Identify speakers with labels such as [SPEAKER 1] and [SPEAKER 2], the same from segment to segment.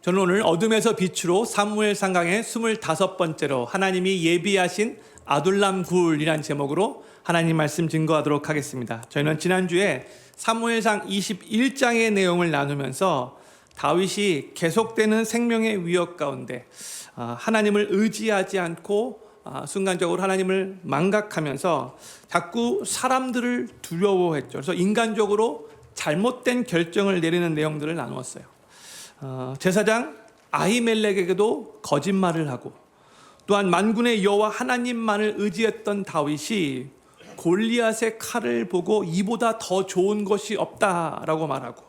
[SPEAKER 1] 저는 오늘 어둠에서 빛으로 사무엘 상강의 25번째로 하나님이 예비하신 아둘람 굴이라는 제목으로 하나님 말씀 증거하도록 하겠습니다. 저희는 지난주에 사무엘상 21장의 내용을 나누면서 다윗이 계속되는 생명의 위협 가운데 하나님을 의지하지 않고 순간적으로 하나님을 망각하면서 자꾸 사람들을 두려워했죠. 그래서 인간적으로 잘못된 결정을 내리는 내용들을 나누었어요. 제사장 아히멜렉에게도 거짓말을 하고, 또한 만군의 여호와 하나님만을 의지했던 다윗이 골리앗의 칼을 보고 이보다 더 좋은 것이 없다라고 말하고,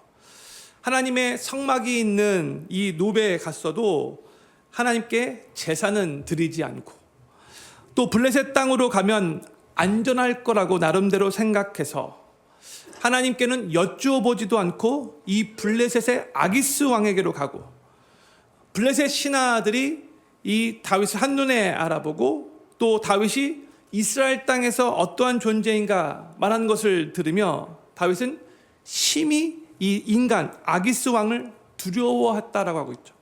[SPEAKER 1] 하나님의 성막이 있는 이 노베에 갔어도 하나님께 제사는 드리지 않고, 또 블레셋 땅으로 가면 안전할 거라고 나름대로 생각해서 하나님께는 여쭈어보지도 않고 이 블레셋의 아기스 왕에게로 가고, 블레셋 신하들이 이 다윗을 한눈에 알아보고 또 다윗이 이스라엘 땅에서 어떠한 존재인가 말하는 것을 들으며 다윗은 심히 이 인간 아기스 왕을 두려워했다라고 하고 있죠.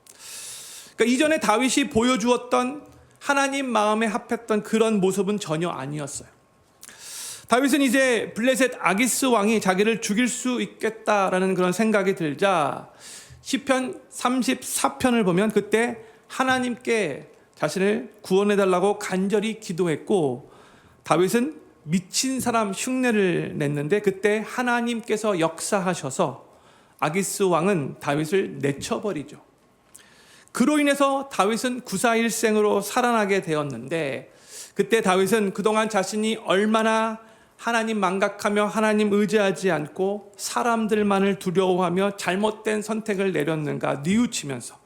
[SPEAKER 1] 그러니까 이전에 다윗이 보여주었던 하나님 마음에 합했던 그런 모습은 전혀 아니었어요. 다윗은 이제 블레셋 아기스 왕이 자기를 죽일 수 있겠다라는 그런 생각이 들자 시편 34편을 보면 그때 하나님께 자신을 구원해달라고 간절히 기도했고, 다윗은 미친 사람 흉내를 냈는데 그때 하나님께서 역사하셔서 아기스 왕은 다윗을 내쳐버리죠. 그로 인해서 다윗은 구사일생으로 살아나게 되었는데, 그때 다윗은 그동안 자신이 얼마나 하나님 망각하며 하나님 의지하지 않고 사람들만을 두려워하며 잘못된 선택을 내렸는가 뉘우치면서,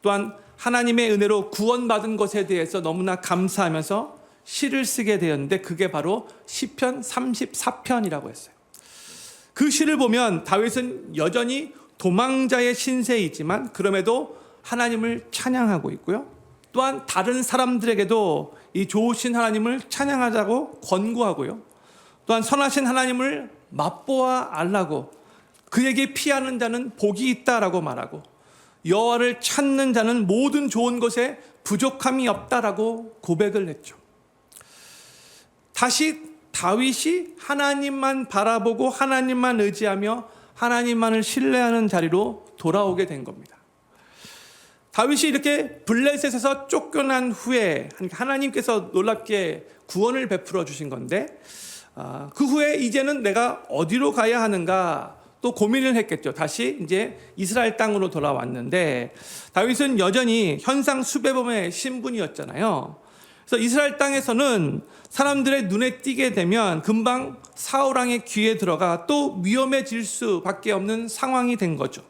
[SPEAKER 1] 또한 하나님의 은혜로 구원받은 것에 대해서 너무나 감사하면서 시를 쓰게 되었는데 그게 바로 시편 34편이라고 했어요. 그 시를 보면 다윗은 여전히 도망자의 신세이지만 그럼에도 하나님을 찬양하고 있고요, 또한 다른 사람들에게도 이 좋으신 하나님을 찬양하자고 권고하고요, 또한 선하신 하나님을 맛보아 알라고, 그에게 피하는 자는 복이 있다라고 말하고, 여호와를 찾는 자는 모든 좋은 것에 부족함이 없다라고 고백을 했죠. 다시 다윗이 하나님만 바라보고 하나님만 의지하며 하나님만을 신뢰하는 자리로 돌아오게 된 겁니다. 다윗이 이렇게 블레셋에서 쫓겨난 후에 하나님께서 놀랍게 구원을 베풀어 주신 건데, 그 후에 이제는 내가 어디로 가야 하는가 또 고민을 했겠죠. 다시 이제 이스라엘 땅으로 돌아왔는데, 다윗은 여전히 현상 수배범의 신분이었잖아요. 그래서 이스라엘 땅에서는 사람들의 눈에 띄게 되면 금방 사울 왕의 귀에 들어가 또 위험해질 수밖에 없는 상황이 된 거죠.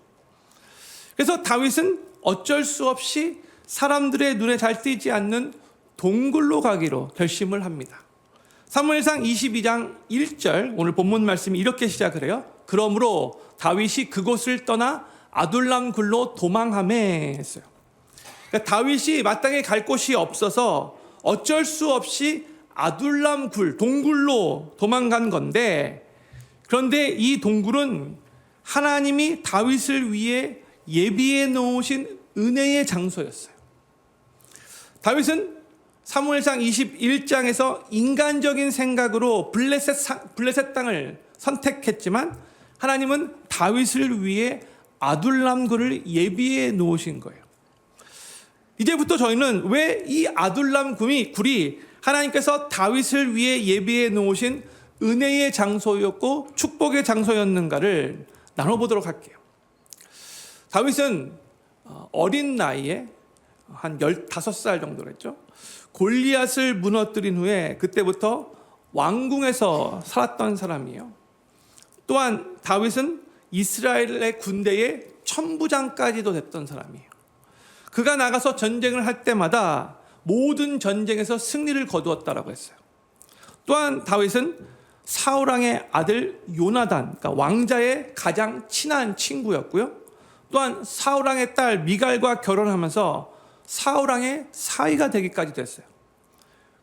[SPEAKER 1] 그래서 다윗은 어쩔 수 없이 사람들의 눈에 잘 띄지 않는 동굴로 가기로 결심을 합니다. 사무엘상 22장 1절 오늘 본문 말씀이 이렇게 시작을 해요. 그러므로 다윗이 그곳을 떠나 아둘람 굴로 도망하매 했어요. 그러니까 다윗이 마땅히 갈 곳이 없어서 어쩔 수 없이 아둘람 굴, 동굴로 도망간 건데, 그런데 이 동굴은 하나님이 다윗을 위해 예비해 놓으신 은혜의 장소였어요. 다윗은 사무엘상 21장에서 인간적인 생각으로 블레셋 땅을 선택했지만 하나님은 다윗을 위해 아둘람 굴을 예비해 놓으신 거예요. 이제부터 저희는 왜 이 아둘람 굴이 하나님께서 다윗을 위해 예비해 놓으신 은혜의 장소였고 축복의 장소였는가를 나눠보도록 할게요. 다윗은 어린 나이에 한 15살 정도랬죠. 골리앗을 무너뜨린 후에 그때부터 왕궁에서 살았던 사람이에요. 또한 다윗은 이스라엘의 군대의 천부장까지도 됐던 사람이에요. 그가 나가서 전쟁을 할 때마다 모든 전쟁에서 승리를 거두었다라고 했어요. 또한 다윗은 사울 왕의 아들 요나단, 그러니까 왕자의 가장 친한 친구였고요, 또한 사울 왕의 딸 미갈과 결혼하면서 사울 왕의 사위가 되기까지 됐어요.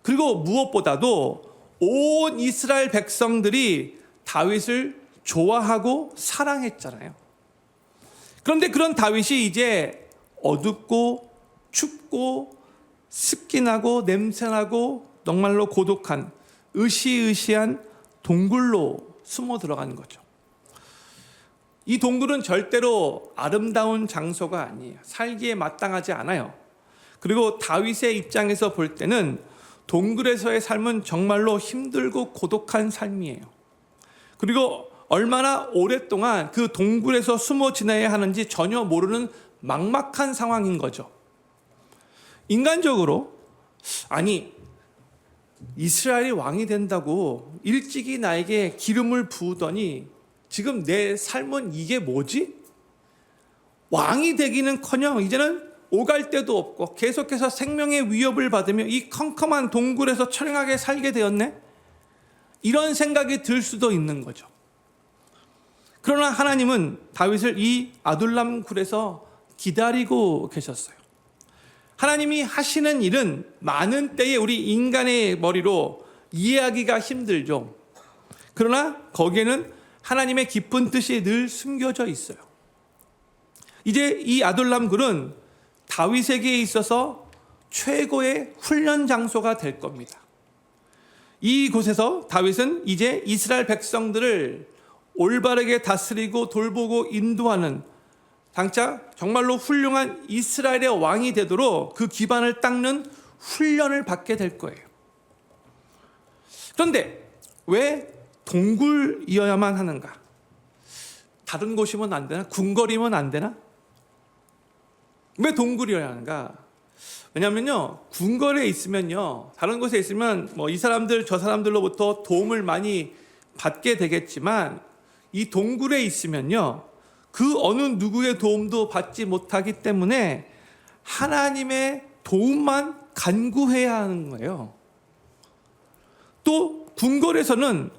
[SPEAKER 1] 그리고 무엇보다도 온 이스라엘 백성들이 다윗을 좋아하고 사랑했잖아요. 그런데 그런 다윗이 이제 어둡고 춥고 습기나고 냄새나고 정말로 고독한 으시으시한 동굴로 숨어 들어가는 거죠. 이 동굴은 절대로 아름다운 장소가 아니에요. 살기에 마땅하지 않아요. 그리고 다윗의 입장에서 볼 때는 동굴에서의 삶은 정말로 힘들고 고독한 삶이에요. 그리고 얼마나 오랫동안 그 동굴에서 숨어 지내야 하는지 전혀 모르는 막막한 상황인 거죠. 인간적으로 아니 이스라엘이 왕이 된다고 일찍이 나에게 기름을 부으더니 지금 내 삶은 이게 뭐지? 왕이 되기는커녕 이제는 오갈 데도 없고 계속해서 생명의 위협을 받으며 이 컴컴한 동굴에서 처량하게 살게 되었네? 이런 생각이 들 수도 있는 거죠. 그러나 하나님은 다윗을 이 아둘람 굴에서 기다리고 계셨어요. 하나님이 하시는 일은 많은 때에 우리 인간의 머리로 이해하기가 힘들죠. 그러나 거기에는 하나님의 깊은 뜻이 늘 숨겨져 있어요. 이제 이 아둘람 굴은 다윗에게 있어서 최고의 훈련 장소가 될 겁니다. 이곳에서 다윗은 이제 이스라엘 백성들을 올바르게 다스리고 돌보고 인도하는 장차 정말로 훌륭한 이스라엘의 왕이 되도록 그 기반을 닦는 훈련을 받게 될 거예요. 그런데 왜 동굴이어야만 하는가? 다른 곳이면 안 되나? 궁궐이면 안 되나? 왜 동굴이어야 하는가? 왜냐하면요, 궁궐에 있으면요, 다른 곳에 있으면 뭐 이 사람들 저 사람들로부터 도움을 많이 받게 되겠지만 이 동굴에 있으면요, 그 어느 누구의 도움도 받지 못하기 때문에 하나님의 도움만 간구해야 하는 거예요. 또 궁궐에서는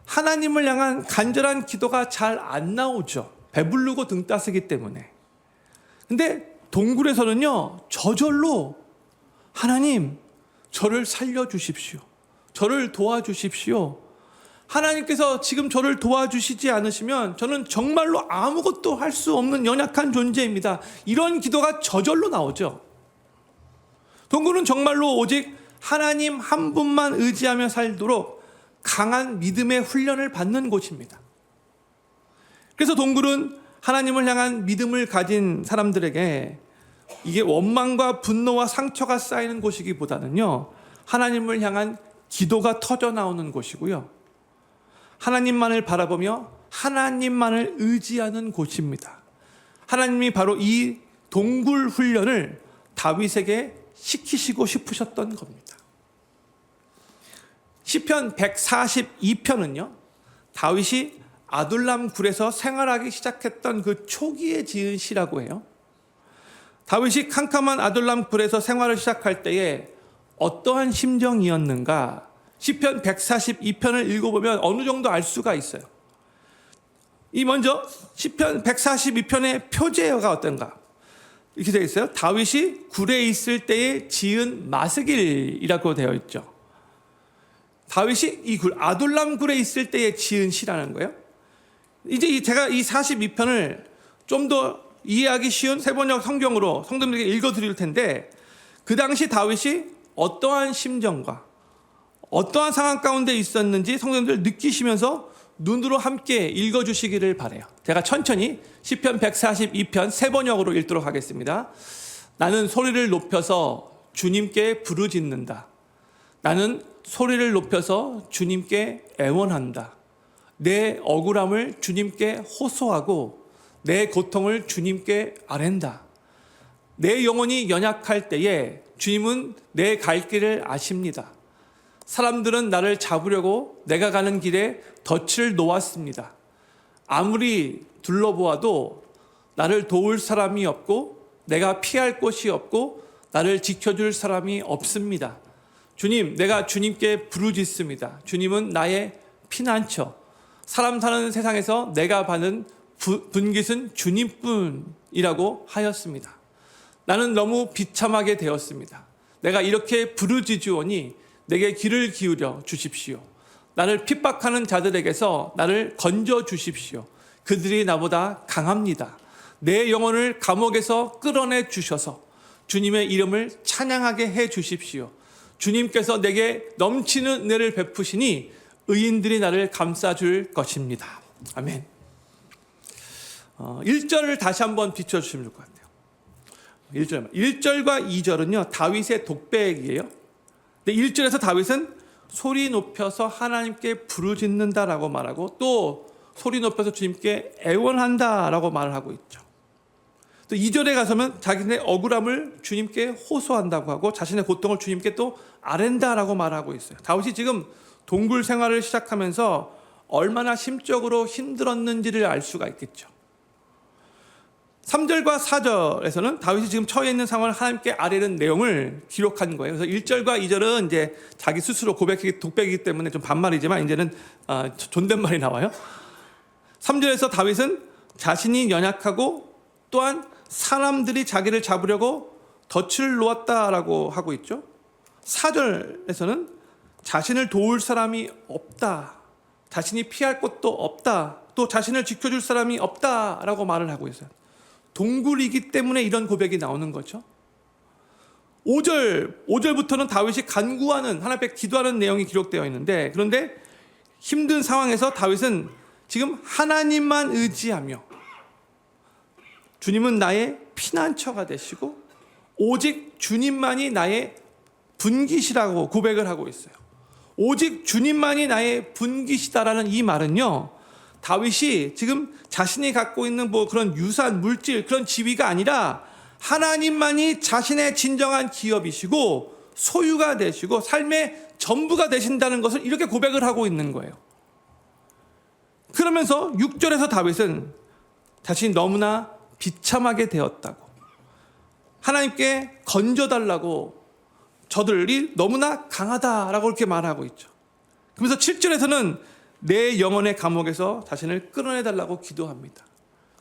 [SPEAKER 1] 하나님을 향한 간절한 기도가 잘 안 나오죠. 배부르고 등 따스기 때문에. 근데 동굴에서는요, 저절로 하나님, 저를 살려주십시오. 저를 도와주십시오. 하나님께서 지금 저를 도와주시지 않으시면 저는 정말로 아무것도 할 수 없는 연약한 존재입니다. 이런 기도가 저절로 나오죠. 동굴은 정말로 오직 하나님 한 분만 의지하며 살도록 강한 믿음의 훈련을 받는 곳입니다. 그래서 동굴은 하나님을 향한 믿음을 가진 사람들에게 이게 원망과 분노와 상처가 쌓이는 곳이기보다는요, 하나님을 향한 기도가 터져 나오는 곳이고요, 하나님만을 바라보며 하나님만을 의지하는 곳입니다. 하나님이 바로 이 동굴 훈련을 다윗에게 시키시고 싶으셨던 겁니다. 시편 142편은요, 다윗이 아둘람 굴에서 생활하기 시작했던 그 초기에 지은 시라고 해요. 다윗이 캄캄한 아둘람 굴에서 생활을 시작할 때에 어떠한 심정이었는가? 시편 142편을 읽어보면 어느 정도 알 수가 있어요. 이 먼저 시편 142편의 표제어가 어떤가? 이렇게 되어 있어요. 다윗이 굴에 있을 때에 지은 마스길이라고 되어 있죠. 다윗이 이 굴, 아둘람 굴에 있을 때에 지은 시라는 거예요. 이제 제가 이 42편을 좀 더 이해하기 쉬운 세번역 성경으로 성도님들에게 읽어드릴 텐데, 그 당시 다윗이 어떠한 심정과 어떠한 상황 가운데 있었는지 성도님들 느끼시면서 눈으로 함께 읽어주시기를 바라요. 제가 천천히 시편 142편 세번역으로 읽도록 하겠습니다. 나는 소리를 높여서 주님께 부르짖는다. 나는 소리를 높여서 주님께 애원한다. 내 억울함을 주님께 호소하고 내 고통을 주님께 아랜다. 내 영혼이 연약할 때에 주님은 내 갈 길을 아십니다. 사람들은 나를 잡으려고 내가 가는 길에 덫을 놓았습니다. 아무리 둘러보아도 나를 도울 사람이 없고 내가 피할 곳이 없고 나를 지켜줄 사람이 없습니다. 주님, 내가 주님께 부르짖습니다. 주님은 나의 피난처. 사람 사는 세상에서 내가 받는 분깃은 주님뿐이라고 하였습니다. 나는 너무 비참하게 되었습니다. 내가 이렇게 부르짖으오니 내게 귀를 기울여 주십시오. 나를 핍박하는 자들에게서 나를 건져 주십시오. 그들이 나보다 강합니다. 내 영혼을 감옥에서 끌어내 주셔서 주님의 이름을 찬양하게 해 주십시오. 주님께서 내게 넘치는 은혜를 베푸시니 의인들이 나를 감싸줄 것입니다. 아멘. 1절을 다시 한번 비춰주시면 좋을 것 같아요. 1절과 2절은요 다윗의 독백이에요. 근데 1절에서 다윗은 소리 높여서 하나님께 부르짖는다라고 말하고, 또 소리 높여서 주님께 애원한다라고 말을 하고 있죠. 또 2절에 가서는 자기네 억울함을 주님께 호소한다고 하고 자신의 고통을 주님께 또 아랜다라고 말하고 있어요. 다윗이 지금 동굴 생활을 시작하면서 얼마나 심적으로 힘들었는지를 알 수가 있겠죠. 3절과 4절에서는 다윗이 지금 처해 있는 상황을 하나님께 아뢰는 내용을 기록한 거예요. 그래서 1절과 2절은 이제 자기 스스로 독백이기 때문에 좀 반말이지만 이제는 존댓말이 나와요. 3절에서 다윗은 자신이 연약하고 또한 사람들이 자기를 잡으려고 덫을 놓았다라고 하고 있죠. 4절에서는 자신을 도울 사람이 없다, 자신이 피할 곳도 없다, 또 자신을 지켜줄 사람이 없다라고 말을 하고 있어요. 동굴이기 때문에 이런 고백이 나오는 거죠. 5절부터는 다윗이 간구하는, 하나님 앞에 기도하는 내용이 기록되어 있는데, 그런데 힘든 상황에서 다윗은 지금 하나님만 의지하며 주님은 나의 피난처가 되시고 오직 주님만이 나의 분깃이라고 고백을 하고 있어요. 오직 주님만이 나의 분깃이다라는 이 말은요, 다윗이 지금 자신이 갖고 있는 뭐 그런 유산, 물질, 그런 지위가 아니라 하나님만이 자신의 진정한 기업이시고 소유가 되시고 삶의 전부가 되신다는 것을 이렇게 고백을 하고 있는 거예요. 그러면서 6절에서 다윗은 자신이 너무나 비참하게 되었다고, 하나님께 건져달라고, 저들이 너무나 강하다라고 이렇게 말하고 있죠. 그러면서 7절에서는 내 영혼의 감옥에서 자신을 끌어내달라고 기도합니다.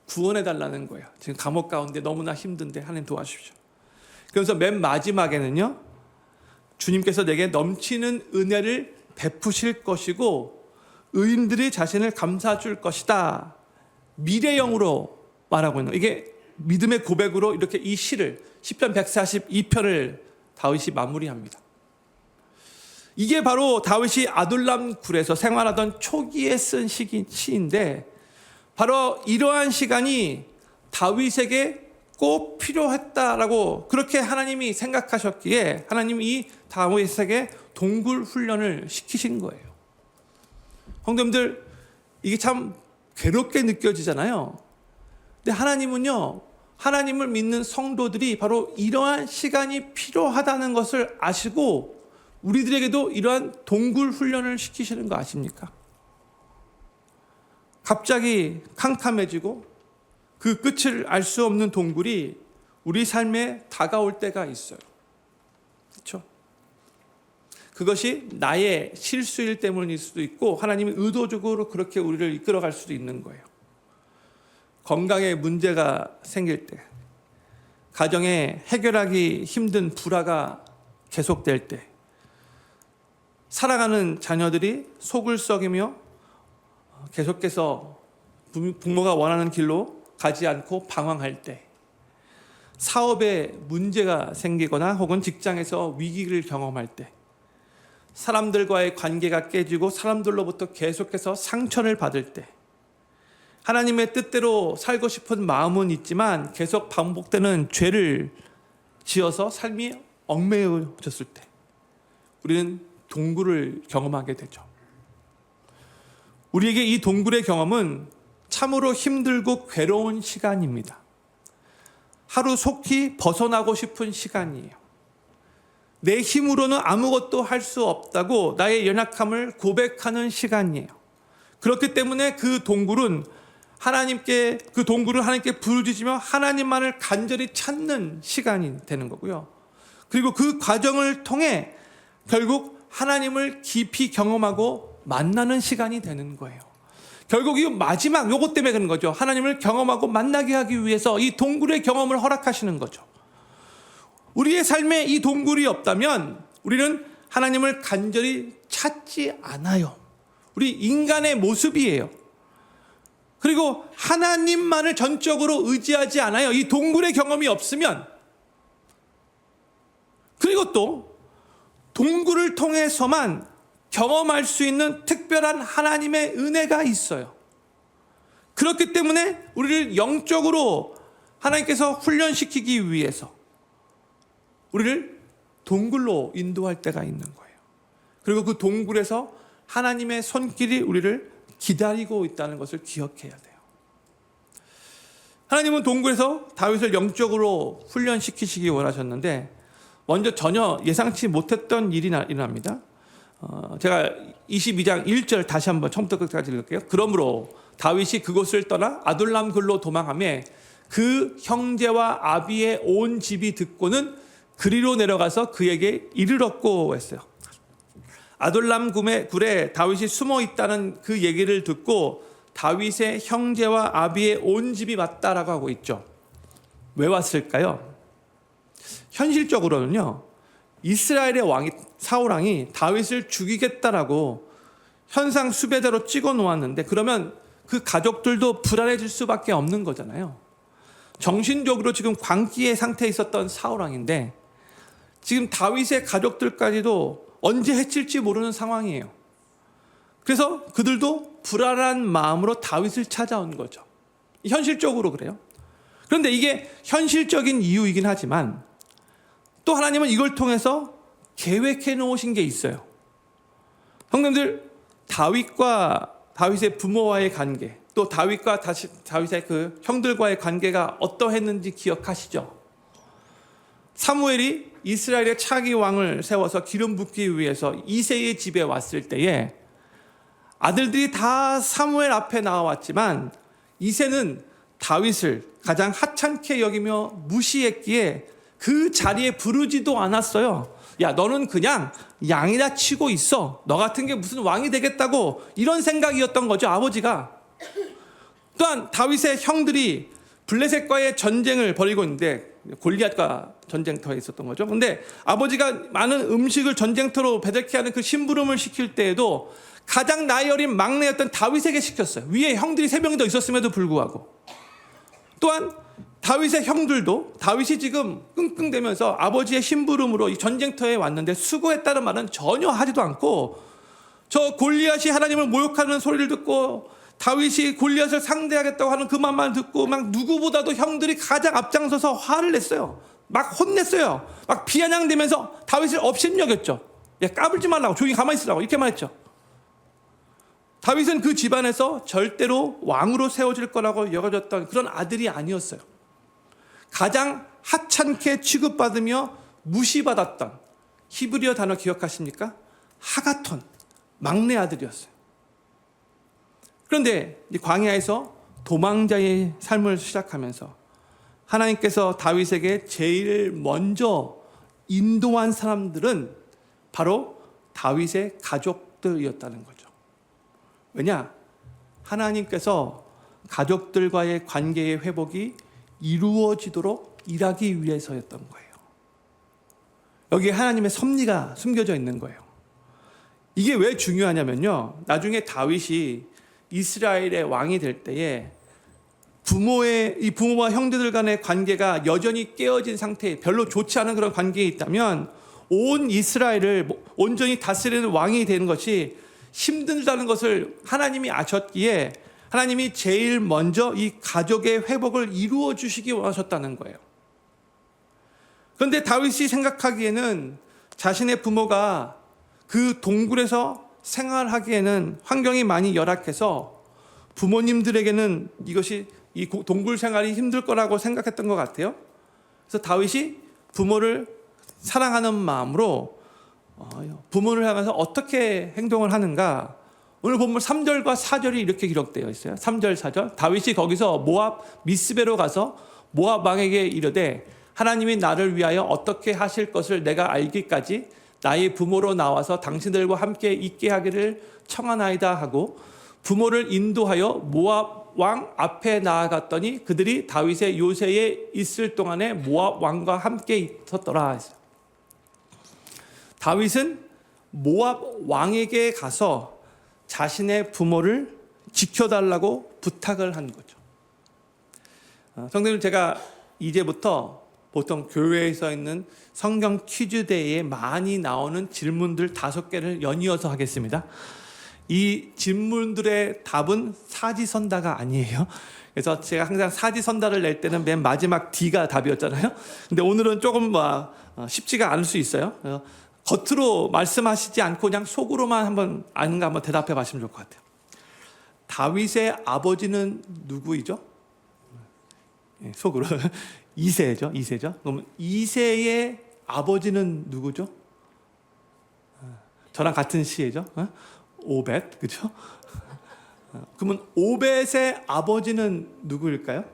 [SPEAKER 1] 구원해달라는 거예요. 지금 감옥 가운데 너무나 힘든데 하나님 도와주십시오. 그러면서 맨 마지막에는요, 주님께서 내게 넘치는 은혜를 베푸실 것이고 의인들이 자신을 감싸줄 것이다, 미래형으로 말하고 있는, 이게 믿음의 고백으로 이렇게 이 시를, 시편 142편을 다윗이 마무리합니다. 이게 바로 다윗이 아둘람 굴에서 생활하던 초기에 쓴 시인데, 바로 이러한 시간이 다윗에게 꼭 필요했다라고 그렇게 하나님이 생각하셨기에 하나님이 이 다윗에게 동굴 훈련을 시키신 거예요. 형님들, 이게 참 괴롭게 느껴지잖아요. 근데 하나님은요, 하나님을 믿는 성도들이 바로 이러한 시간이 필요하다는 것을 아시고 우리들에게도 이러한 동굴 훈련을 시키시는 거 아십니까? 갑자기 캄캄해지고 그 끝을 알 수 없는 동굴이 우리 삶에 다가올 때가 있어요. 그렇죠? 그것이 나의 실수일 때문일 수도 있고 하나님이 의도적으로 그렇게 우리를 이끌어갈 수도 있는 거예요. 건강에 문제가 생길 때, 가정에 해결하기 힘든 불화가 계속될 때, 사랑하는 자녀들이 속을 썩이며 계속해서 부모가 원하는 길로 가지 않고 방황할 때, 사업에 문제가 생기거나 혹은 직장에서 위기를 경험할 때, 사람들과의 관계가 깨지고 사람들로부터 계속해서 상처를 받을 때, 하나님의 뜻대로 살고 싶은 마음은 있지만 계속 반복되는 죄를 지어서 삶이 얽매여졌을 때 우리는 동굴을 경험하게 되죠. 우리에게 이 동굴의 경험은 참으로 힘들고 괴로운 시간입니다. 하루 속히 벗어나고 싶은 시간이에요. 내 힘으로는 아무것도 할 수 없다고 나의 연약함을 고백하는 시간이에요. 그렇기 때문에 그 동굴을 하나님께 부르짖으며 하나님만을 간절히 찾는 시간이 되는 거고요. 그리고 그 과정을 통해 결국 하나님을 깊이 경험하고 만나는 시간이 되는 거예요. 결국 이 마지막 요것 때문에 그런 거죠. 하나님을 경험하고 만나게 하기 위해서 이 동굴의 경험을 허락하시는 거죠. 우리의 삶에 이 동굴이 없다면 우리는 하나님을 간절히 찾지 않아요. 우리 인간의 모습이에요. 그리고 하나님만을 전적으로 의지하지 않아요. 이 동굴의 경험이 없으면. 그리고 또 동굴을 통해서만 경험할 수 있는 특별한 하나님의 은혜가 있어요. 그렇기 때문에 우리를 영적으로 하나님께서 훈련시키기 위해서 우리를 동굴로 인도할 때가 있는 거예요. 그리고 그 동굴에서 하나님의 손길이 우리를 기다리고 있다는 것을 기억해야 돼요. 하나님은 동굴에서 다윗을 영적으로 훈련시키시기 원하셨는데 먼저 전혀 예상치 못했던 일이 일어납니다. 제가 22장 1절 다시 한번 처음부터 끝까지 읽을게요. 그러므로 다윗이 그곳을 떠나 아둘람 굴로 도망하며 그 형제와 아비의 온 집이 듣고는 그리로 내려가서 그에게 이르렀고 했어요. 아둘람 굴에 다윗이 숨어 있다는 그 얘기를 듣고 다윗의 형제와 아비의 온 집이 왔다라고 하고 있죠. 왜 왔을까요? 현실적으로는요, 이스라엘의 왕이 사울 왕이 다윗을 죽이겠다라고 현상 수배대로 찍어 놓았는데 그러면 그 가족들도 불안해질 수밖에 없는 거잖아요. 정신적으로 지금 광기의 상태에 있었던 사울 왕인데 지금 다윗의 가족들까지도 언제 해칠지 모르는 상황이에요. 그래서 그들도 불안한 마음으로 다윗을 찾아온 거죠. 현실적으로 그래요. 그런데 이게 현실적인 이유이긴 하지만 또 하나님은 이걸 통해서 계획해 놓으신 게 있어요. 형님들, 다윗의 부모와의 관계, 또 다윗의 그 형들과의 관계가 어떠했는지 기억하시죠? 사무엘이 이스라엘의 차기 왕을 세워서 기름 붓기 위해서 이새의 집에 왔을 때에 아들들이 다 사무엘 앞에 나와왔지만 이새는 다윗을 가장 하찮게 여기며 무시했기에 그 자리에 부르지도 않았어요. 야, 너는 그냥 양이나 치고 있어. 너 같은 게 무슨 왕이 되겠다고, 이런 생각이었던 거죠, 아버지가. 또한 다윗의 형들이 블레셋과의 전쟁을 벌이고 있는데 골리앗과 전쟁터에 있었던 거죠. 근데 아버지가 많은 음식을 전쟁터로 배달케 하는 그 심부름을 시킬 때에도 가장 나이 어린 막내였던 다윗에게 시켰어요. 위에 형들이 3명이 더 있었음에도 불구하고. 또한 다윗의 형들도 다윗이 지금 끙끙대면서 아버지의 심부름으로 이 전쟁터에 왔는데 수고했다는 말은 전혀 하지도 않고, 저 골리앗이 하나님을 모욕하는 소리를 듣고 다윗이 골리앗을 상대하겠다고 하는 그 말만 듣고 막 누구보다도 형들이 가장 앞장서서 화를 냈어요. 막 혼냈어요. 막 비아냥대면서 다윗을 업신여겼죠. 야, 까불지 말라고, 조용히 가만히 있으라고, 이렇게 말했죠. 다윗은 그 집안에서 절대로 왕으로 세워질 거라고 여겨졌던 그런 아들이 아니었어요. 가장 하찮게 취급받으며 무시받았던, 히브리어 단어 기억하십니까? 하가톤, 막내 아들이었어요. 그런데 광야에서 도망자의 삶을 시작하면서 하나님께서 다윗에게 제일 먼저 인도한 사람들은 바로 다윗의 가족들이었다는 거죠. 왜냐? 하나님께서 가족들과의 관계의 회복이 이루어지도록 일하기 위해서였던 거예요. 여기에 하나님의 섭리가 숨겨져 있는 거예요. 이게 왜 중요하냐면요, 나중에 다윗이 이스라엘의 왕이 될 때에 부모와 형제들 간의 관계가 여전히 깨어진 상태에 별로 좋지 않은 그런 관계에 있다면 온 이스라엘을 온전히 다스리는 왕이 되는 것이 힘들다는 것을 하나님이 아셨기에 하나님이 제일 먼저 이 가족의 회복을 이루어 주시기 원하셨다는 거예요. 그런데 다윗이 생각하기에는 자신의 부모가 그 동굴에서 생활하기에는 환경이 많이 열악해서 부모님들에게는 이것이 이 동굴 생활이 힘들 거라고 생각했던 것 같아요. 그래서 다윗이 부모를 사랑하는 마음으로 부모를 향해서 어떻게 행동을 하는가, 오늘 본문 3절과 4절이 이렇게 기록되어 있어요. 3절 4절. 다윗이 거기서 모압 미스베로 가서 모압 왕에게 이르되 하나님이 나를 위하여 어떻게 하실 것을 내가 알기까지 나의 부모로 나와서 당신들과 함께 있게 하기를 청하나이다 하고 부모를 인도하여 모압 왕 앞에 나아갔더니 그들이 다윗의 요새에 있을 동안에 모압 왕과 함께 있었더라 했어요. 다윗은 모압 왕에게 가서 자신의 부모를 지켜달라고 부탁을 한 거죠. 성도님, 제가 이제부터 보통 교회에서 있는 성경 퀴즈대회에 많이 나오는 질문들 5개를 연이어서 하겠습니다. 이 질문들의 답은 사지선다가 아니에요. 그래서 제가 항상 사지선다를 낼 때는 맨 마지막 D가 답이었잖아요. 근데 오늘은 조금 쉽지가 않을 수 있어요. 겉으로 말씀하시지 않고 그냥 속으로만 한번 아는가 한번 대답해 보시면 좋을 것 같아요. 다윗의 아버지는 누구이죠? 속으로 이새죠. 그럼 이새의 아버지는 누구죠? 저랑 같은 시예죠. 오벳, 그렇죠? 그러면 오벳의 아버지는 누구일까요?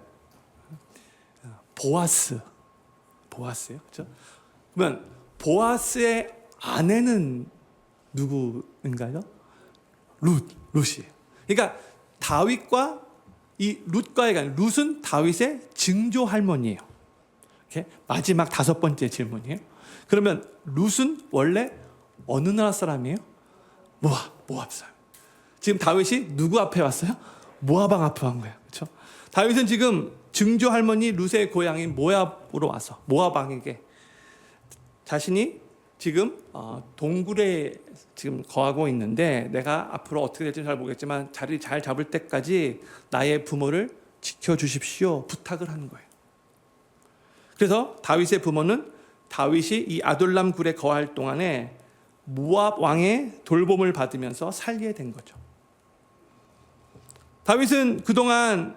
[SPEAKER 1] 보아스예요, 그렇죠? 그러면 보아스의 아내는 누구인가요? 룻이에요. 그러니까 다윗과 이 룻과의 관, 룻은 다윗의 증조 할머니예요. 이렇게 마지막 5번째 질문이에요. 그러면 룻은 원래 어느 나라 사람이에요? 모압 사람. 지금 다윗이 누구 앞에 왔어요? 모압 왕 앞에 온 거예요. 그렇죠? 다윗은 지금 증조 할머니 룻의 고향인 모압으로 와서 모압 왕에게 자신이 지금 동굴에 지금 거하고 있는데 내가 앞으로 어떻게 될지 잘 모르겠지만 자리 잘 잡을 때까지 나의 부모를 지켜주십시오 부탁을 하는 거예요. 그래서 다윗의 부모는 다윗이 이 아둘람 굴에 거할 동안에 모압 왕의 돌봄을 받으면서 살게 된 거죠. 다윗은 그동안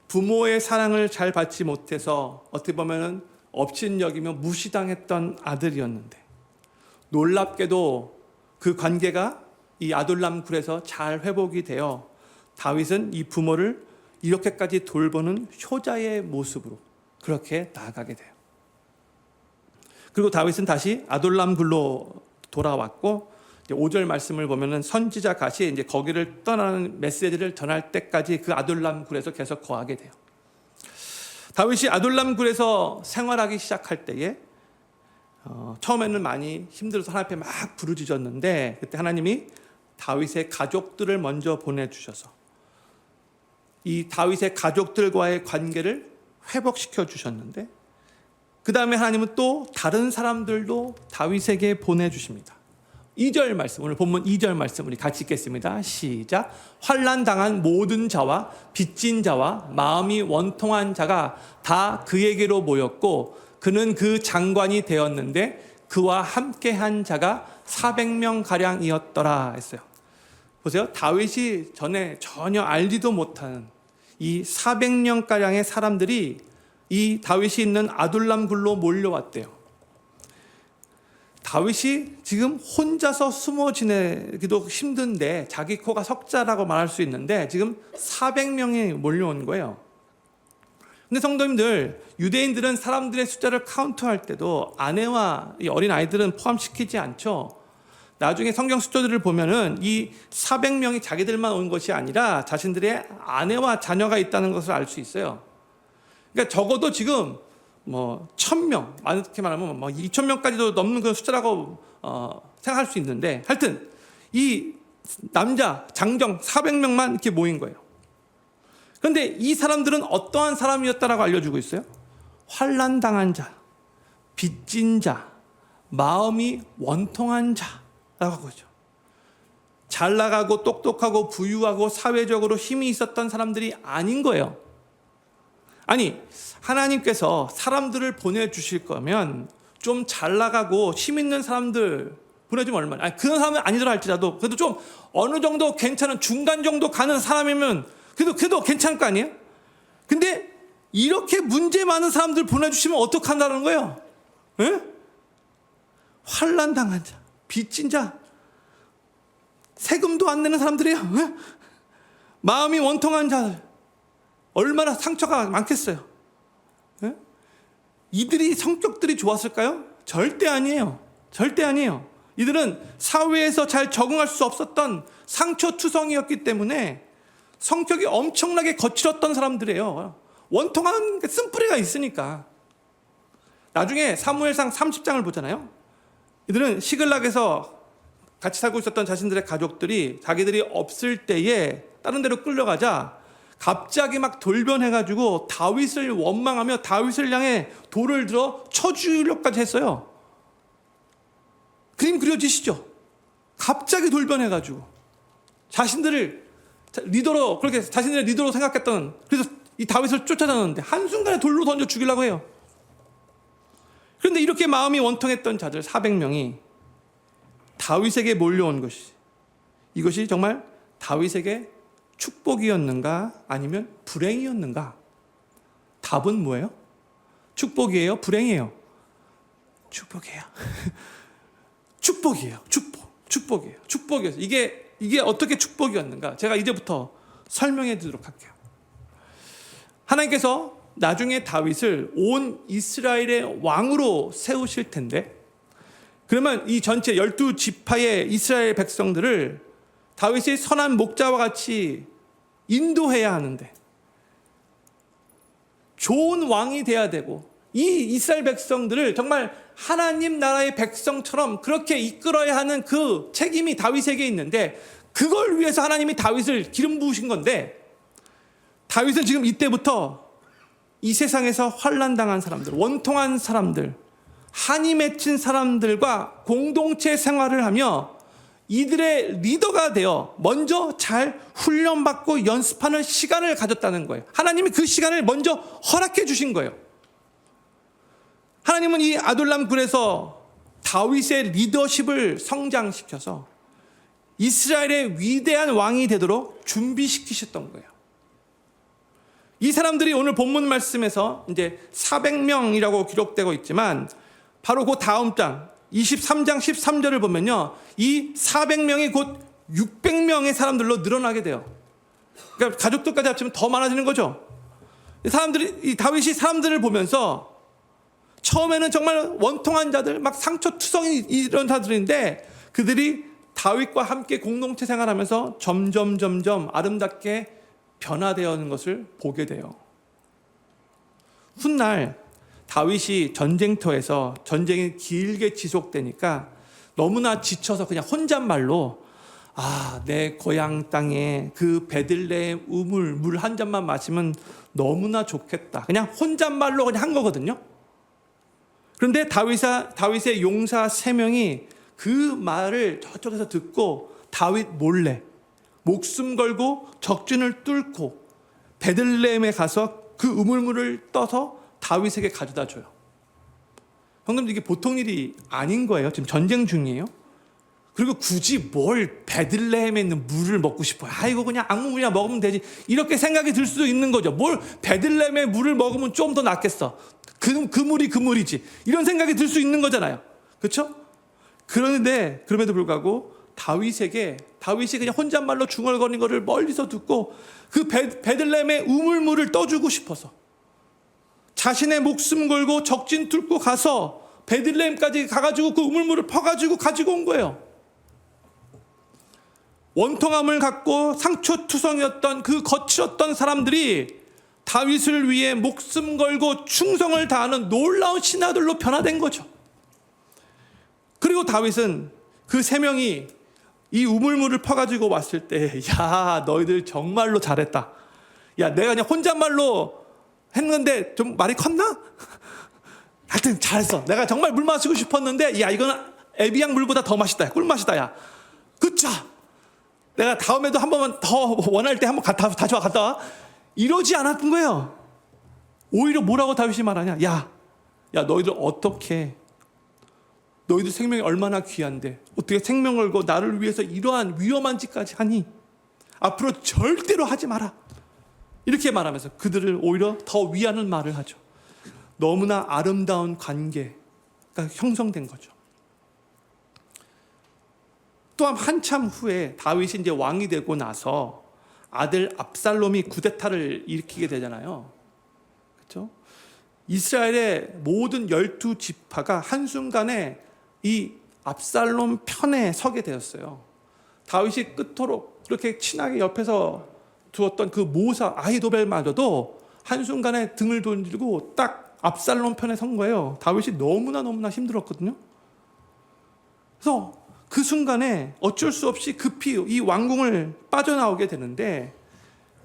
[SPEAKER 1] 부모의 사랑을 잘 받지 못해서 어떻게 보면 업신여기며 무시당했던 아들이었는데 놀랍게도 그 관계가 이 아둘람 굴에서 잘 회복이 되어 다윗은 이 부모를 이렇게까지 돌보는 효자의 모습으로 그렇게 나아가게 돼요. 그리고 다윗은 다시 아둘람 굴로 돌아왔고 5절 말씀을 보면은 선지자 갓이 이제 거기를 떠나는 메시지를 전할 때까지 그 아둘람 굴에서 계속 거하게 돼요. 다윗이 아둘람 굴에서 생활하기 시작할 때에 처음에는 많이 힘들어서 하나님 앞에 막 부르짖었는데 그때 하나님이 다윗의 가족들을 먼저 보내주셔서 이 다윗의 가족들과의 관계를 회복시켜 주셨는데 그 다음에 하나님은 또 다른 사람들도 다윗에게 보내주십니다. 2절 말씀, 오늘 본문 2절 말씀 우리 같이 읽겠습니다. 시작. 환난 당한 모든 자와 빚진 자와 마음이 원통한 자가 다 그에게로 모였고 그는 그 장관이 되었는데 그와 함께한 자가 400명 가량이었더라 했어요. 보세요. 다윗이 전에 전혀 알지도 못한 이 400명 가량의 사람들이 이 다윗이 있는 아둘람 굴로 몰려왔대요. 다윗이 지금 혼자서 숨어 지내기도 힘든데 자기 코가 석자라고 말할 수 있는데 지금 400명이 몰려온 거예요. 근데 성도님들, 유대인들은 사람들의 숫자를 카운트할 때도 아내와 이 어린 아이들은 포함시키지 않죠. 나중에 성경 수조들을 보면은 이 400명이 자기들만 온 것이 아니라 자신들의 아내와 자녀가 있다는 것을 알 수 있어요. 그러니까 적어도 지금 1000명, 많게 말하면 2000명까지도 넘는 그런 숫자라고 생각할 수 있는데 하여튼 이 남자 장정 400명만 이렇게 모인 거예요. 그런데 이 사람들은 어떠한 사람이었다라고 알려주고 있어요? 환난 당한 자, 빚진 자, 마음이 원통한 자라고 하고 있죠. 잘 나가고 똑똑하고 부유하고 사회적으로 힘이 있었던 사람들이 아닌 거예요. 아니, 하나님께서 사람들을 보내주실 거면 좀 잘 나가고 힘 있는 사람들 보내주면 얼마나, 아니, 그런 사람은 아니더라 할지라도 그래도 좀 어느 정도 괜찮은 중간 정도 가는 사람이면 그래도 괜찮을 거 아니에요? 근데 이렇게 문제 많은 사람들 보내주시면 어떡한다는 거예요? 에? 환난 당한 자, 빚진 자, 세금도 안 내는 사람들이에요. 에? 마음이 원통한 자들, 얼마나 상처가 많겠어요. 에? 이들이 성격들이 좋았을까요? 절대 아니에요. 절대 아니에요. 이들은 사회에서 잘 적응할 수 없었던 상처투성이었기 때문에 성격이 엄청나게 거칠었던 사람들이에요. 원통한 쓴뿌리가 있으니까. 나중에 사무엘상 30장을 보잖아요. 이들은 시글락에서 같이 살고 있었던 자신들의 가족들이 자기들이 없을 때에 다른 데로 끌려가자 갑자기 막 돌변해가지고 다윗을 원망하며 다윗을 향해 돌을 들어 쳐 죽이려고까지 했어요. 그림 그려지시죠? 갑자기 돌변해가지고 자신들을 리더로, 그렇게 자신들의 리더로 생각했던, 그래서 이 다윗을 쫓아다녔는데 한순간에 돌로 던져 죽이려고 해요. 그런데 이렇게 마음이 원통했던 자들 400명이 다윗에게 몰려온 것이, 이것이 정말 다윗에게 축복이었는가 아니면 불행이었는가? 답은 뭐예요? 축복이에요? 불행이에요? 축복이에요. 축복이에요. 축복이에요. 축복이었어요. 이게 어떻게 축복이었는가? 제가 이제부터 설명해 드리도록 할게요. 하나님께서 나중에 다윗을 온 이스라엘의 왕으로 세우실 텐데, 그러면 이 전체 12지파의 이스라엘 백성들을 다윗이 선한 목자와 같이 인도해야 하는데, 좋은 왕이 돼야 되고, 이 이스라엘 백성들을 정말 하나님 나라의 백성처럼 그렇게 이끌어야 하는 그 책임이 다윗에게 있는데, 그걸 위해서 하나님이 다윗을 기름 부으신 건데, 다윗은 지금 이때부터 이 세상에서 환난당한 사람들, 원통한 사람들, 한이 맺힌 사람들과 공동체 생활을 하며 이들의 리더가 되어 먼저 잘 훈련받고 연습하는 시간을 가졌다는 거예요. 하나님이 그 시간을 먼저 허락해 주신 거예요. 하나님은 이 아둘람 굴에서 다윗의 리더십을 성장시켜서 이스라엘의 위대한 왕이 되도록 준비시키셨던 거예요. 이 사람들이 오늘 본문 말씀에서 이제 400명이라고 기록되고 있지만, 바로 그 다음 장 23장 13절을 보면요, 이 400명이 곧 600명의 사람들로 늘어나게 돼요. 그러니까 가족들까지 합치면 더 많아지는 거죠. 이 다윗이 사람들을 보면서 처음에는 정말 원통한 자들, 막 상처투성이 이런 자들인데, 그들이 다윗과 함께 공동체 생활하면서 점점 아름답게 변화되어가는 것을 보게 돼요. 훗날 다윗이 전쟁터에서 전쟁이 길게 지속되니까 너무나 지쳐서 그냥 혼잣말로, 내 고향 땅에 그 베들레헴 우물 물 한 잔만 마시면 너무나 좋겠다, 그냥 혼잣말로 그냥 한 거거든요. 그런데 다윗의 용사 3명이 그 말을 저쪽에서 듣고 다윗 몰래 목숨 걸고 적진을 뚫고 베들레헴에 가서 그 우물물을 떠서 다윗에게 가져다 줘요. 형님, 이게 보통 일이 아닌 거예요. 지금 전쟁 중이에요. 그리고 굳이 뭘 베들레헴에 있는 물을 먹고 싶어요. 이거 그냥 악물이나 먹으면 되지, 이렇게 생각이 들 수도 있는 거죠. 뭘 베들레헴의 물을 먹으면 좀 더 낫겠어, 그 물이 그 물이지, 이런 생각이 들 수 있는 거잖아요. 그렇죠? 그런데 그럼에도 불구하고 다윗이 그냥 혼잣말로 중얼거리는 것을 멀리서 듣고 그 베들레헴의 우물물을 떠주고 싶어서 자신의 목숨 걸고 적진 뚫고 가서 베들레헴까지 가가지고 그 우물물을 퍼가지고 가지고 온 거예요. 원통함을 갖고 상처투성이었던 그 거칠었던 사람들이 다윗을 위해 목숨 걸고 충성을 다하는 놀라운 신하들로 변화된 거죠. 그리고 다윗은 그 3명이 이 우물물을 퍼가지고 왔을 때, 너희들 정말로 잘했다. 내가 그냥 혼잣말로 했는데 좀 말이 컸나? 하여튼 잘했어. 내가 정말 물 마시고 싶었는데, 이거는 에비앙 물보다 더 맛있다. 꿀맛이다. 그쵸? 내가 다음에도 한 번만 더 원할 때 한번 다시 갔다 와. 이러지 않았던 거예요. 오히려 뭐라고 다윗이 말하냐? 너희들 어떻게, 너희들 생명이 얼마나 귀한데 어떻게 생명 걸고 나를 위해서 이러한 위험한 짓까지 하니? 앞으로 절대로 하지 마라. 이렇게 말하면서 그들을 오히려 더 위하는 말을 하죠. 너무나 아름다운 관계가 형성된 거죠. 또한 한참 후에 다윗이 이제 왕이 되고 나서 아들 압살롬이 쿠데타를 일으키게 되잖아요. 그렇죠? 이스라엘의 모든 12지파가 한순간에 이 압살롬 편에 서게 되었어요. 다윗이 끝토록 그렇게 친하게 옆에서 두었던 그 모사 아히도벨마저도 한순간에 등을 돌리고 딱 압살롬 편에 선 거예요. 다윗이 너무나 힘들었거든요. 그래서 그 순간에 어쩔 수 없이 급히 이 왕궁을 빠져나오게 되는데,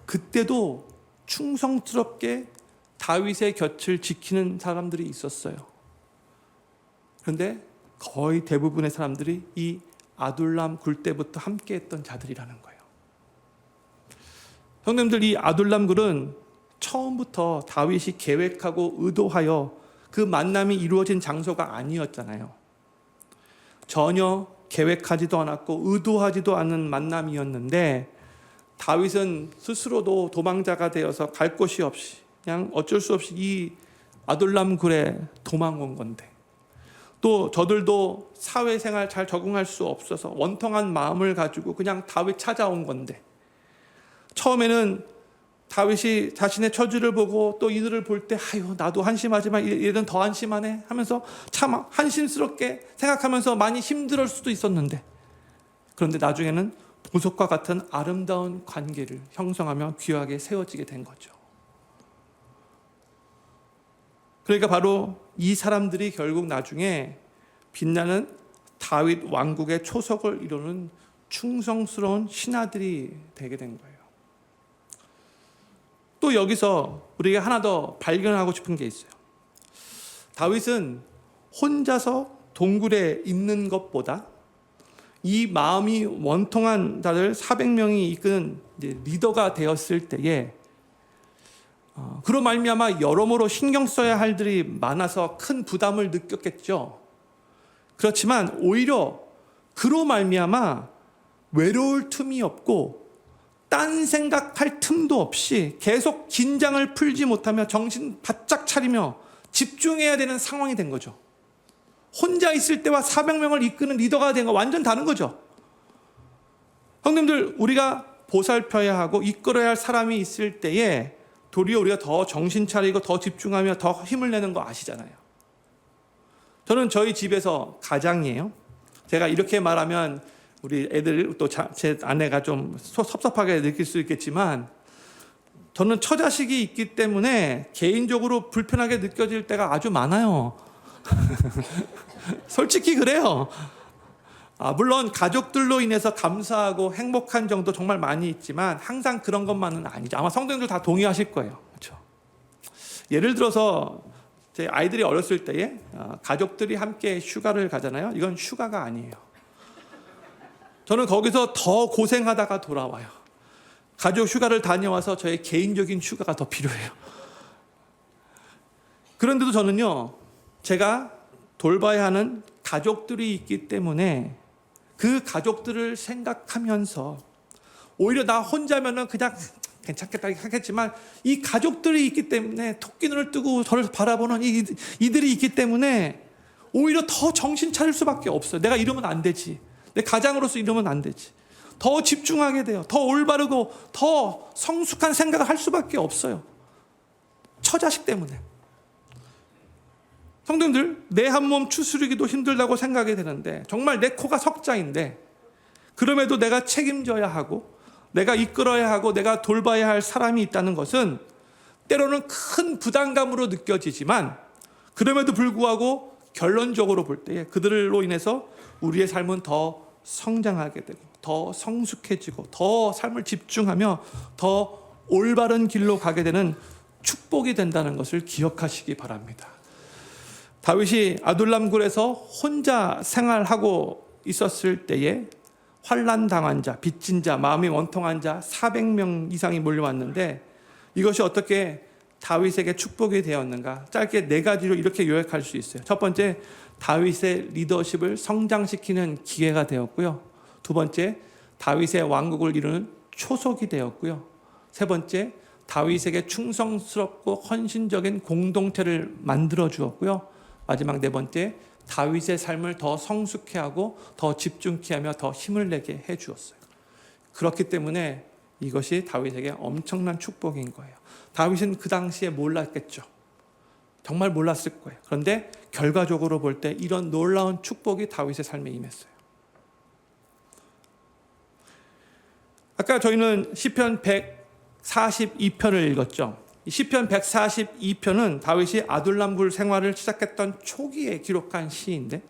[SPEAKER 1] 그때도 충성스럽게 다윗의 곁을 지키는 사람들이 있었어요. 그런데 거의 대부분의 사람들이 이 아둘람 굴 때부터 함께했던 자들이라는 거예요. 형님들, 이 아둘람 굴은 처음부터 다윗이 계획하고 의도하여 그 만남이 이루어진 장소가 아니었잖아요. 전혀 계획하지도 않았고 의도하지도 않은 만남이었는데, 다윗은 스스로도 도망자가 되어서 갈 곳이 없이 그냥 어쩔 수 없이 이 아둘람 굴에 도망온 건데, 또 저들도 사회생활 잘 적응할 수 없어서 원통한 마음을 가지고 그냥 다윗 찾아온 건데, 처음에는 다윗이 자신의 처지를 보고 또 이들을 볼 때 아유 나도 한심하지만 얘는 더 한심하네 하면서 참 한심스럽게 생각하면서 많이 힘들을 수도 있었는데, 그런데 나중에는 보석과 같은 아름다운 관계를 형성하며 귀하게 세워지게 된 거죠. 그러니까 바로 이 사람들이 결국 나중에 빛나는 다윗 왕국의 초석을 이루는 충성스러운 신하들이 되게 된 거예요. 또 여기서 우리가 하나 더 발견하고 싶은 게 있어요. 다윗은 혼자서 동굴에 있는 것보다 이 마음이 원통한 자들 400명이 이끄는 리더가 되었을 때에 그로 말미암아 여러모로 신경 써야 할 일이 많아서 큰 부담을 느꼈겠죠. 그렇지만 오히려 그로 말미암아 외로울 틈이 없고 딴 생각할 틈도 없이 계속 긴장을 풀지 못하며 정신 바짝 차리며 집중해야 되는 상황이 된 거죠. 혼자 있을 때와 400명을 이끄는 리더가 된 거 완전 다른 거죠. 형님들, 우리가 보살펴야 하고 이끌어야 할 사람이 있을 때에 도리어 우리가 더 정신 차리고 더 집중하며 더 힘을 내는 거 아시잖아요. 저는 저희 집에서 가장이에요. 제가 이렇게 말하면 우리 애들 또 제 아내가 좀 섭섭하게 느낄 수 있겠지만, 저는 처자식이 있기 때문에 개인적으로 불편하게 느껴질 때가 아주 많아요. 솔직히 그래요. 물론 가족들로 인해서 감사하고 행복한 정도 정말 많이 있지만 항상 그런 것만은 아니죠. 아마 성도님들 다 동의하실 거예요. 그렇죠? 예를 들어서 제 아이들이 어렸을 때에 가족들이 함께 휴가를 가잖아요. 이건 휴가가 아니에요. 저는 거기서 더 고생하다가 돌아와요. 가족 휴가를 다녀와서 저의 개인적인 휴가가 더 필요해요. 그런데도 저는요, 제가 돌봐야 하는 가족들이 있기 때문에 그 가족들을 생각하면서 오히려 나 혼자면은 그냥 괜찮겠다 하겠지만, 이 가족들이 있기 때문에 토끼 눈을 뜨고 저를 바라보는 이들이 있기 때문에 오히려 더 정신 차릴 수밖에 없어요. 내가 이러면 안 되지. 내 가장으로서 이러면 안 되지. 더 집중하게 돼요. 더 올바르고 더 성숙한 생각을 할 수밖에 없어요. 처자식 때문에. 성도님들, 내 한 몸 추스르기도 힘들다고 생각이 되는데, 정말 내 코가 석자인데 그럼에도 내가 책임져야 하고 내가 이끌어야 하고 내가 돌봐야 할 사람이 있다는 것은 때로는 큰 부담감으로 느껴지지만, 그럼에도 불구하고 결론적으로 볼 때에 그들로 인해서 우리의 삶은 더 성장하게 되고 더 성숙해지고 더 삶을 집중하며 더 올바른 길로 가게 되는 축복이 된다는 것을 기억하시기 바랍니다. 다윗이 아둘람 굴에서 혼자 생활하고 있었을 때에 환난 당한 자, 빚진 자, 마음이 원통한 자 400명 이상이 몰려왔는데, 이것이 어떻게 다윗에게 축복이 되었는가? 짧게 4가지로 이렇게 요약할 수 있어요. 첫 번째, 다윗의 리더십을 성장시키는 기회가 되었고요. 두 번째, 다윗의 왕국을 이루는 초석이 되었고요. 세 번째, 다윗에게 충성스럽고 헌신적인 공동체를 만들어 주었고요. 마지막 4번째, 다윗의 삶을 더 성숙해 하고 더 집중케 하며 더 힘을 내게 해 주었어요. 그렇기 때문에 이것이 다윗에게 엄청난 축복인 거예요. 다윗은 그 당시에 몰랐겠죠. 정말 몰랐을 거예요. 그런데 결과적으로 볼 때 이런 놀라운 축복이 다윗의 삶에 임했어요. 아까 저희는 시편 142편을 읽었죠. 시편 142편은 다윗이 아둘람 굴 생활을 시작했던 초기에 기록한 시인데,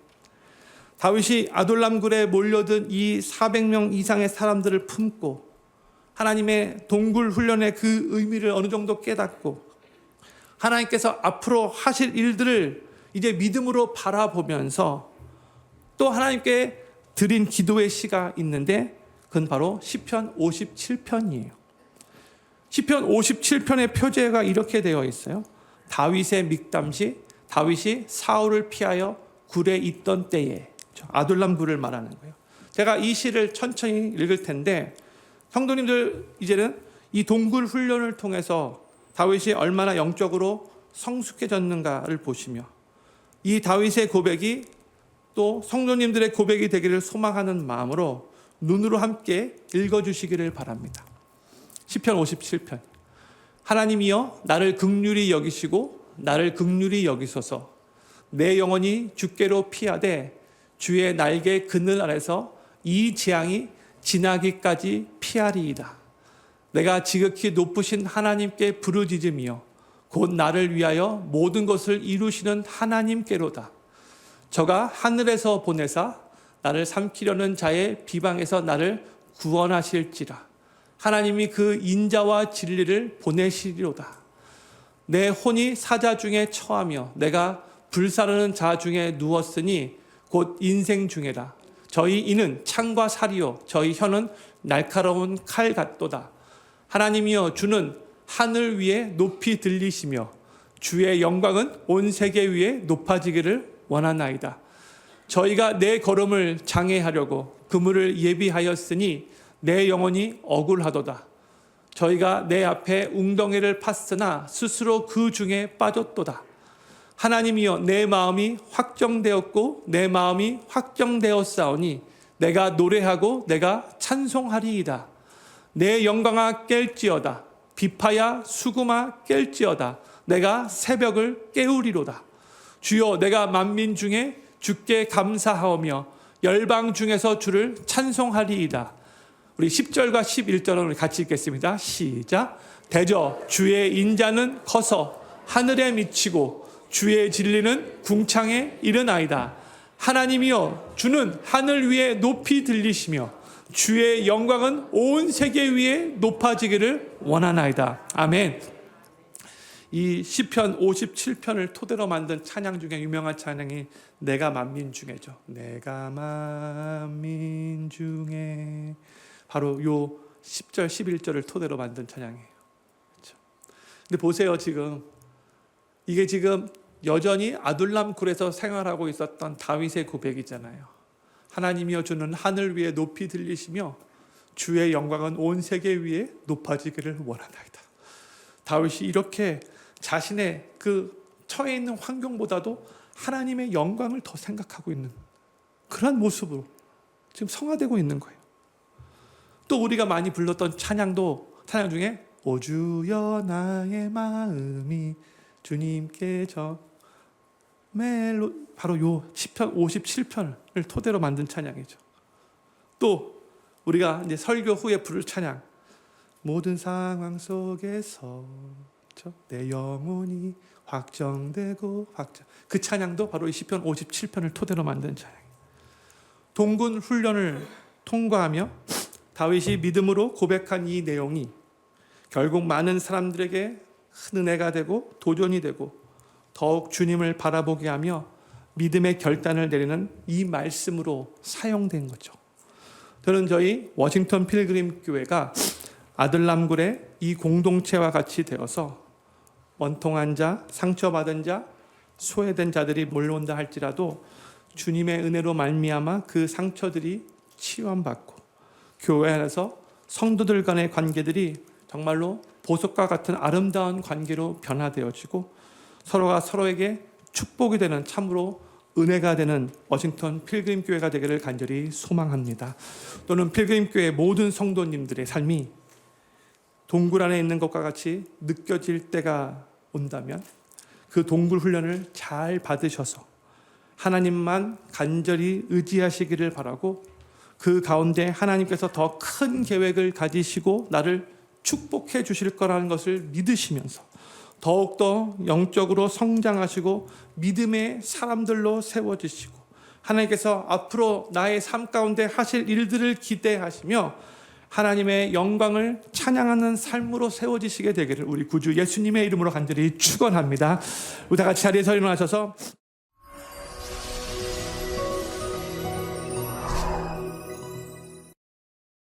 [SPEAKER 1] 다윗이 아둘람 굴에 몰려든 이 400명 이상의 사람들을 품고 하나님의 동굴 훈련의 그 의미를 어느 정도 깨닫고 하나님께서 앞으로 하실 일들을 이제 믿음으로 바라보면서 또 하나님께 드린 기도의 시가 있는데 그건 바로 시편 57편이에요. 시편 57편의 표제가 이렇게 되어 있어요. 다윗의 믹담시, 다윗이 사울을 피하여 굴에 있던 때에, 아둘람 굴을 말하는 거예요. 제가 이 시를 천천히 읽을 텐데 성도님들 이제는 이 동굴 훈련을 통해서 다윗이 얼마나 영적으로 성숙해졌는가를 보시며 이 다윗의 고백이 또 성도님들의 고백이 되기를 소망하는 마음으로 눈으로 함께 읽어주시기를 바랍니다. 시편 57편. 하나님이여 나를 긍휼히 여기시고 나를 긍휼히 여기소서. 내 영혼이 주께로 피하되 주의 날개 그늘 아래서 이 재앙이 지나기까지 피하리이다. 내가 지극히 높으신 하나님께 부르짖으며 곧 나를 위하여 모든 것을 이루시는 하나님께로다. 저가 하늘에서 보내사 나를 삼키려는 자의 비방에서 나를 구원하실지라. 하나님이 그 인자와 진리를 보내시리로다. 내 혼이 사자 중에 처하며 내가 불사르는 자 중에 누웠으니 곧 인생 중에라. 저희 이는 창과 살이요 저희 혀는 날카로운 칼 같도다. 하나님이여 주는 하늘 위에 높이 들리시며 주의 영광은 온 세계 위에 높아지기를 원하나이다. 저희가 내 걸음을 장애하려고 그물을 예비하였으니 내 영혼이 억울하도다. 저희가 내 앞에 웅덩이를 팠으나 스스로 그 중에 빠졌도다. 하나님이여 내 마음이 확정되었고 내 마음이 확정되었사오니 내가 노래하고 내가 찬송하리이다. 내 영광아 깰지어다. 비파야 수금아 깰지어다. 내가 새벽을 깨우리로다. 주여 내가 만민 중에 주께 감사하오며 열방 중에서 주를 찬송하리이다. 우리 10절과 11절은 우리 같이 읽겠습니다. 시작. 대저 주의 인자는 커서 하늘에 미치고 주의 진리는 궁창에 이르나이다. 하나님이여 주는 하늘 위에 높이 들리시며 주의 영광은 온 세계 위에 높아지기를 원하나이다. 아멘. 이 시편 57편을 토대로 만든 찬양 중에 유명한 찬양이 내가 만민 중에죠. 내가 만민 중에 바로 요 10절 11절을 토대로 만든 찬양이에요. 그렇죠? 근데 보세요. 이게 지금 여전히 아둘람 굴에서 생활하고 있었던 다윗의 고백이잖아요. 하나님이여 주는 하늘 위에 높이 들리시며 주의 영광은 온 세계 위에 높아지기를 원하나이다. 다윗이 이렇게 자신의 그 처해 있는 환경보다도 하나님의 영광을 더 생각하고 있는 그런 모습으로 지금 성화되고 있는 거예요. 또 우리가 많이 불렀던 찬양 중에 오 주여 나의 마음이 주님께 바로 요 시편 57편을 토대로 만든 찬양이죠. 또 우리가 이제 설교 후에 부를 찬양 모든 상황 속에서 내 영혼이 확정되고 그 찬양도 바로 이 시편 57편을 토대로 만든 찬양이에요. 동굴 훈련을 통과하며 다윗이 믿음으로 고백한 이 내용이 결국 많은 사람들에게 큰 은혜가 되고 도전이 되고 더욱 주님을 바라보게 하며 믿음의 결단을 내리는 이 말씀으로 사용된 거죠. 저는 저희 워싱턴 필그림 교회가 아들람굴의 이 공동체와 같이 되어서 원통한 자, 상처받은 자, 소외된 자들이 몰려온다 할지라도 주님의 은혜로 말미암아 그 상처들이 치유받고 교회 안에서 성도들 간의 관계들이 정말로 보석과 같은 아름다운 관계로 변화되어지고 서로가 서로에게 축복이 되는 참으로 은혜가 되는 워싱턴 필그림 교회가 되기를 간절히 소망합니다. 또는 필그림 교회 모든 성도님들의 삶이 동굴 안에 있는 것과 같이 느껴질 때가 온다면 그 동굴 훈련을 잘 받으셔서 하나님만 간절히 의지하시기를 바라고 그 가운데 하나님께서 더 큰 계획을 가지시고 나를 축복해 주실 거라는 것을 믿으시면서 더욱더 영적으로 성장하시고 믿음의 사람들로 세워지시고 하나님께서 앞으로 나의 삶 가운데 하실 일들을 기대하시며 하나님의 영광을 찬양하는 삶으로 세워지시게 되기를 우리 구주 예수님의 이름으로 간절히 축원합니다. 우리 다 같이 자리에서 일어나셔서